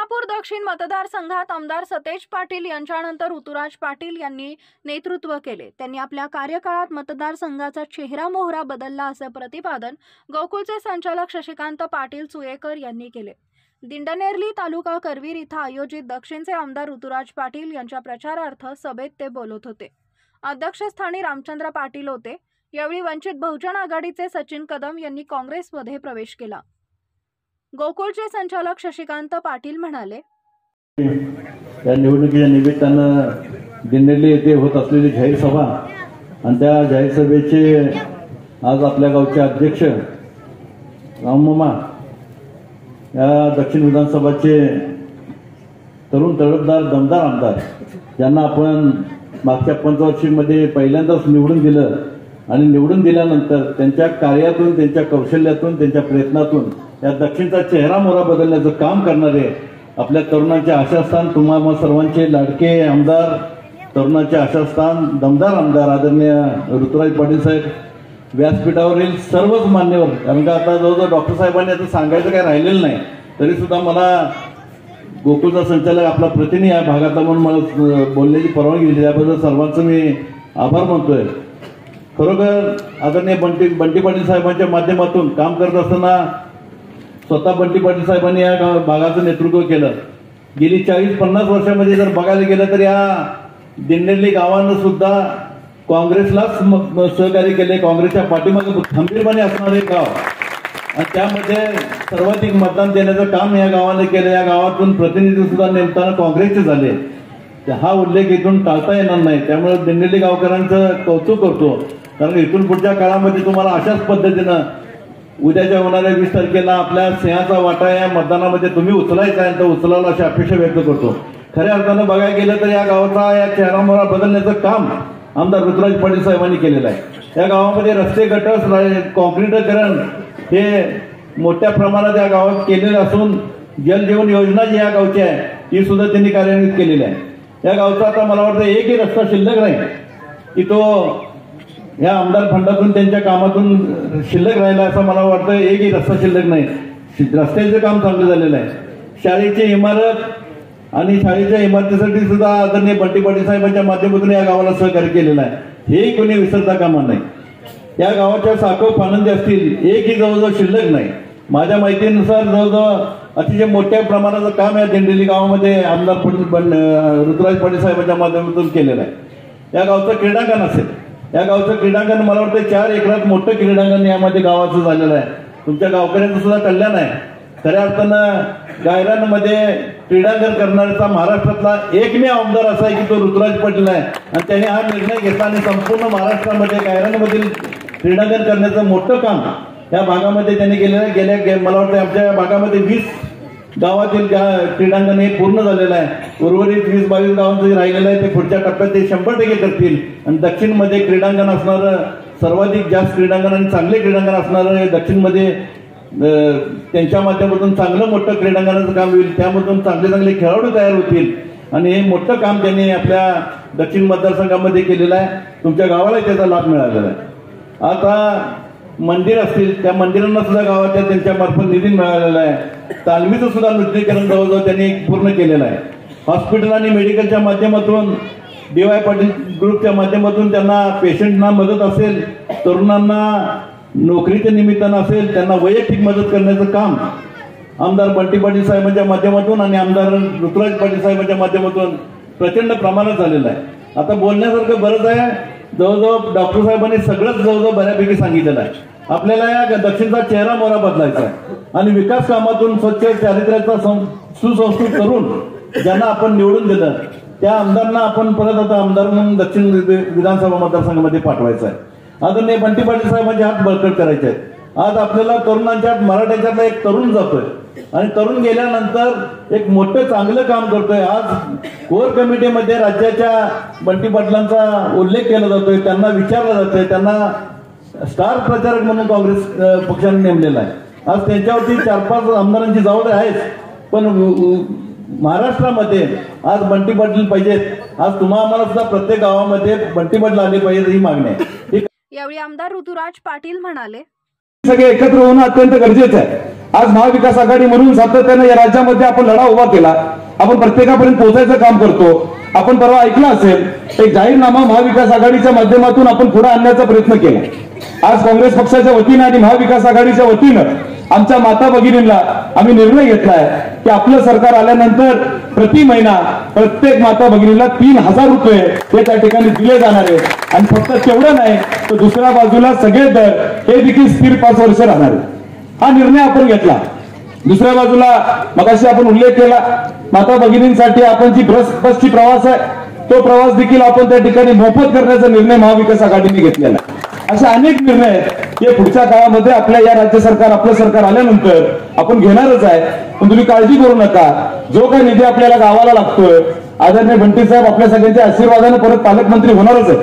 शिंगणापूर दक्षिण मतदारसंघात आमदार सतेज पाटील यांच्यानंतर ऋतुराज पाटील यांनी नेतृत्व केले। त्यांनी आपल्या कार्यकाळात मतदारसंघाचा चेहरा मोहरा बदलला असे प्रतिपादन गोकुळचे संचालक शशिकांत पाटील सुयेकर यांनी केले। दिंडनेरली तालुका करवीर इथं आयोजित दक्षिणचे आमदार ऋतुराज पाटील यांच्या प्रचारार्थ सभेत ते बोलत होते। अध्यक्षस्थानी रामचंद्र पाटील होते। यावेळी वंचित बहुजन आघाडीचे सचिन कदम यांनी काँग्रेसमध्ये प्रवेश केला। गोकुळचे संचालक शशिकांत पाटील म्हणाले, या निवडणुकीच्या निमित्तानं दिंडनेरली येथे होत असलेली जाहीर सभा आणि त्या जाहीर सभेचे आज आपल्या गावचे अध्यक्ष राममामा या दक्षिण विधानसभाचे तरुण तडफदार दमदार आमदार ज्यांना आपण मागच्या 5 वर्षांमध्ये पहिल्यांदाच निवडून दिलं आणि निवडून दिल्यानंतर त्यांच्या कार्यातून, त्यांच्या कौशल्यातून, त्यांच्या प्रयत्नातून या दक्षिणचा चेहरा मोहरा बदलण्याचं काम करणारे आपल्या तरुणांचे आशास्थान, तुम्हा सर्वांचे लाडके आमदार, तरुणांचे आशास्थान, दमदार आमदार आदरणीय ऋतुराज पाटील साहेब, व्यासपीठावरील सर्वच मान्यवर, कारण का आता जवळजवळ डॉक्टर साहेबांनी आता सांगायचं काही राहिलेलं नाही, तरी सुद्धा मला गोकुळचा संचालक आपला प्रतिनिधी या भागातला म्हणून मला बोलण्याची परवानगी दिली, त्याबद्दल सर्वांचं मी आभार मानतोय। खरोखर आदरणीय बंटी पाटील साहेबांच्या माध्यमातून काम करत असताना स्वतः बंटी पाटील साहेबांनी या भागाचं नेतृत्व केलं। गेली 40-50 वर्षांमध्ये जर बघायला गेलं तर या दिंडनेरली गावानं सुद्धा काँग्रेसलाच सहकार्य केले, काँग्रेसच्या पाठीमागे खंबीरपणे असणारे गाव आणि त्यामध्ये सर्वाधिक मतदान देण्याचं काम या गावाने केलं। या गावातून प्रतिनिधी सुद्धा नेमताना काँग्रेसचे झाले, हा उल्लेख इथून टाळता येणार नाही। त्यामुळे दिंडनेरली गावकऱ्यांचं कौतुक करतो, कारण इथून पुढच्या काळामध्ये तुम्हाला अशाच पद्धतीनं उद्याच्या होणाऱ्या 20 तारखेला आपल्या सिंहाचा वाटा या मतदानामध्ये तुम्ही उचलायचा आहे, तर उचलायला अशी अपेक्षा व्यक्त करतो। खऱ्या अर्थानं बघायला गेलं तर या गावाचा या चेहरा मोहरा बदलण्याचं काम आमदार ऋतुराज पाटील साहेबांनी केलेलं आहे। या गावामध्ये रस्ते, गटर, कॉन्क्रीटीकरण हे मोठ्या प्रमाणात या गावात केलेलं असून जलजीवन योजना जी या गावची आहे ती सुद्धा त्यांनी कार्यान्वित केलेली आहे। या गावचा आता मला वाटतं एकही रस्ता शिल्लक नाही की तो या आमदार फंडातून त्यांच्या कामातून शिल्लक राहिला असं मला वाटतं। एकही रस्ता शिल्लक नाही, रस्त्याचं काम चांगलं झालेलं आहे। शाळेची इमारत आणि शाळेच्या इमारतीसाठी सुद्धा आदरणीय बंटी पाटील साहेबांच्या माध्यमातून या गावाला सहकार्य केलेलं आहे, हे कोणी विसरता कामा नाही। या गावाच्या साखर पानंदी असतील एकही जवळजवळ शिल्लक नाही। माझ्या माहितीनुसार जवळजवळ अतिशय मोठ्या प्रमाणाचं काम या दिंडनेरली गावामध्ये आमदार ऋतुराज पाटील साहेबांच्या माध्यमातून केलेलं आहे। या गावचं क्रीडांगण असेल, या गावचं क्रीडांगण मला वाटतं 4 एकरात मोठं क्रीडांगण यामध्ये गावाचं झालेलं आहे। तुमच्या गावकऱ्यांचं सुद्धा कल्याण आहे। खऱ्या अर्थानं गायरानमध्ये क्रीडांगण करणाऱ्याचा महाराष्ट्रातला एकमेव आमदार असा आहे की तो ऋतुराज पाटील आहे आणि त्यांनी हा निर्णय घेतला आणि संपूर्ण महाराष्ट्रामध्ये गायरानमधील क्रीडांगण करण्याचं मोठं काम या भागामध्ये त्यांनी केलेलं आहे। मला वाटतं आमच्या भागामध्ये 20 गावातील क्रीडांगण हे पूर्ण झालेलं आहे। उर्वरित 20-22 गावांचं जे राहिलेलं आहे ते पुढच्या टप्प्यात ते 100% करतील आणि दक्षिणमध्ये क्रीडांगण असणारं सर्वाधिक जास्त क्रीडांगण आणि चांगले क्रीडांगण असणारं दक्षिणमध्ये त्यांच्या माध्यमातून चांगलं मोठं क्रीडांगणाचं काम होईल, त्यामधून चांगले खेळाडू तयार होतील आणि हे मोठं काम त्यांनी आपल्या दक्षिण मतदारसंघामध्ये केलेलं आहे। तुमच्या गावाला त्याचा लाभ मिळालेला आहे। आता मंदिर असतील, त्या मंदिरांना सुद्धा गावाच्या त्यांच्या मार्फत निधी मिळालेला आहे। तालमीचं सुद्धा नूतनीकरण जवळजवळ त्यांनी पूर्ण केलेलं आहे। हॉस्पिटल आणि मेडिकलच्या माध्यमातून DY पाटील ग्रुपच्या माध्यमातून त्यांना पेशंटना मदत असेल, तरुणांना नोकरीच्या निमित्तानं असेल, त्यांना वैयक्तिक मदत करण्याचं काम आमदार बंटी पाटील साहेबांच्या माध्यमातून आणि आमदार ऋतुराज पाटील साहेबांच्या माध्यमातून प्रचंड प्रमाणात झालेलं आहे। आता बोलण्यासारखं बरंच आहे, जवळजवळ डॉक्टर साहेबांनी सगळंच जवळजवळ बऱ्यापैकी सांगितलेलं आहे। आपल्याला या दक्षिणचा चेहरा मोहरा बदलायचा आहे आणि विकास कामातून स्वच्छ चारित्र्याचा सुसंस्कृत करून ज्यांना आपण निवडून दिलं त्या आमदारांना आपण परत आता आमदार म्हणून दक्षिण विधानसभा मतदारसंघामध्ये पाठवायचं आहे। आदरणीय बंटी पाटील साहेबांचे हात बळकट करायचे आहेत। आज आपल्याला तरुणांच्यात मराठ्याच्यातला एक तरुण जातोय आणि तरुण गेल्यानंतर एक मोठं चांगलं काम करतोय। आज कोर कमिटीमध्ये राज्याच्या बंटी पाटलांचा उल्लेख केला जातोय, त्यांना विचारलं जातोय, त्यांना स्टार प्रचारक म्हणून काँग्रेस पक्षाने नेमलेला आहे। आज त्यांच्यावरती 4-5 आमदारांची जबाबदारी आहेच, पण महाराष्ट्रामध्ये आज बंटी पाटील पाहिजेत। आज तुम्हा आम्हाला सुद्धा प्रत्येक गावामध्ये बंटी पाटील आले पाहिजेत ही मागणी आहे। यावेळी आमदार ऋतुराज पाटील म्हणाले, सगळे एकत्र होणं अत्यंत गरजेचं आहे. आज महाविकास आघाडी म्हणून सातत्याने या राज्यामध्ये आपण लढा उभा केला. आपण प्रत्येकापर्यंत पोहोचायचं काम करतो. आपण परवा ऐकलं असेल एक जाहीरनामा महाविकास आघाडीच्या माध्यमातून आपण पुढे आणण्याचा प्रयत्न केला. आज काँग्रेस पक्षाच्या वतीनं आणि महाविकास आघाडीच्या वतीनं आमच्या माता भगिनींना आम्ही निर्णय घेतलाय की आपलं सरकार आल्यानंतर प्रति महिना प्रत्येक माता भगिनीला 3,000 रुपये हे त्या ठिकाणी दिले जाणार आहेत. आणि फक्त तेवढं नाही तर दुसऱ्या बाजूला सगळे दर हे देखील स्थिर 5 वर्ष राहणार आहे. हा निर्णय आपण घेतला. दुसऱ्या बाजूला मगाशी आपण उल्लेख केला माता भगिनींसाठी आपण जी बसची प्रवास आहे तो प्रवास देखील आपण त्या ठिकाणी मोफत करण्याचा निर्णय महाविकास आघाडीने घेतलेला आहे. असे अनेक निर्णय आहेत हे पुढच्या काळामध्ये आपल्या या राज्य सरकार आपलं सरकार आल्यानंतर आपण घेणारच आहे. पण तुम्ही काळजी करू नका. जो काही निधी आपल्याला गावाला लागतोय आदरणीय बंटी साहेब आपल्या सगळ्यांच्या आशीर्वादाने परत पालकमंत्री होणारच आहे.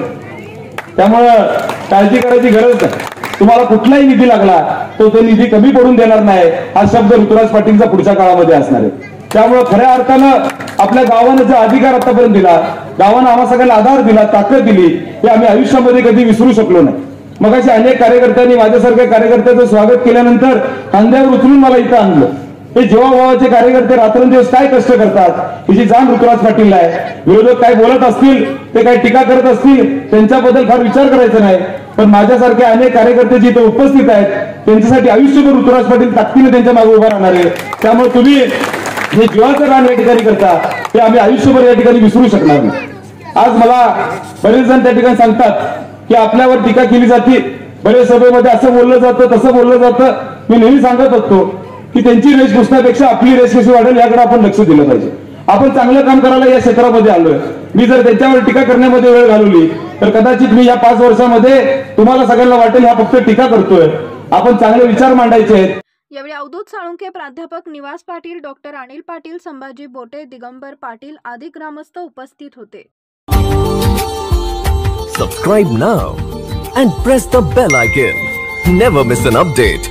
त्यामुळं काळजी करायची गरज नाही. तुम्हाला कुठलाही निधी लागला तो निधी कमी पडून देणार नाही हा शब्द ऋतुराज पाटीलचा पुढच्या काळामध्ये असणार आहे. त्यामुळे खऱ्या अर्थानं आपल्या गावानं जो अधिकार आतापर्यंत दिला गावानं आम्हा सगळ्यांना आधार दिला ताकद दिली हे आम्ही आयुष्यामध्ये कधी विसरू शकलो नाही. मग अशा अनेक कार्यकर्त्यांनी माझ्यासारख्या कार्यकर्त्याचं स्वागत केल्यानंतर खांद्यावर उचलून मला इथं आणलं. हे जेव्हा कार्यकर्ते रात्रंदिवस काय कष्ट करतात ही जी जाण ऋतुराज पाटीलला आहे. विरोधक काय बोलत असतील ते काय टीका करत असतील त्यांच्याबद्दल फार विचार करायचा नाही. पण माझ्यासारखे अनेक कार्यकर्ते जे इथे उपस्थित आहेत त्यांच्यासाठी आयुष्यभर ऋतुराज पाटील ताकदीने त्यांच्या मागे उभा राहणार आहे. त्यामुळे तुम्ही हे जीवाचं रान या ठिकाणी करता ते आम्ही आयुष्यभर या ठिकाणी विसरू शकणार नाही. आज मला बरेच जण त्या ठिकाणी सांगतात की आपल्यावर टीका केली जाते. बरेच सभेमध्ये असं बोललं जातं तसं बोललं जातं. मी नेहमी सांगत असतो की त्यांची रेस पुसण्यापेक्षा आपली रेस कशी वाढेल याकडे आपण लक्ष दिलं पाहिजे. आपण चांगलं काम करायला या क्षेत्रामध्ये आलोय. मी जर त्यांच्यावर टीका करण्यामध्ये वेळ घालवली तर कदाचित मी या 5 वर्षामध्ये तुम्हाला सगळ्यांना वाटेल हा फक्त टीका करतोय. आपण चांगले विचार मांडायचे आहेत. यावेळी अवधूत साळुंखे, प्राध्यापक निवास पाटील, डॉक्टर अनिल पाटील, संभाजी बोटे, दिगंबर पाटील आदी ग्रामस्थ उपस्थित होते. Subscribe now and press the bell icon. Never miss an update.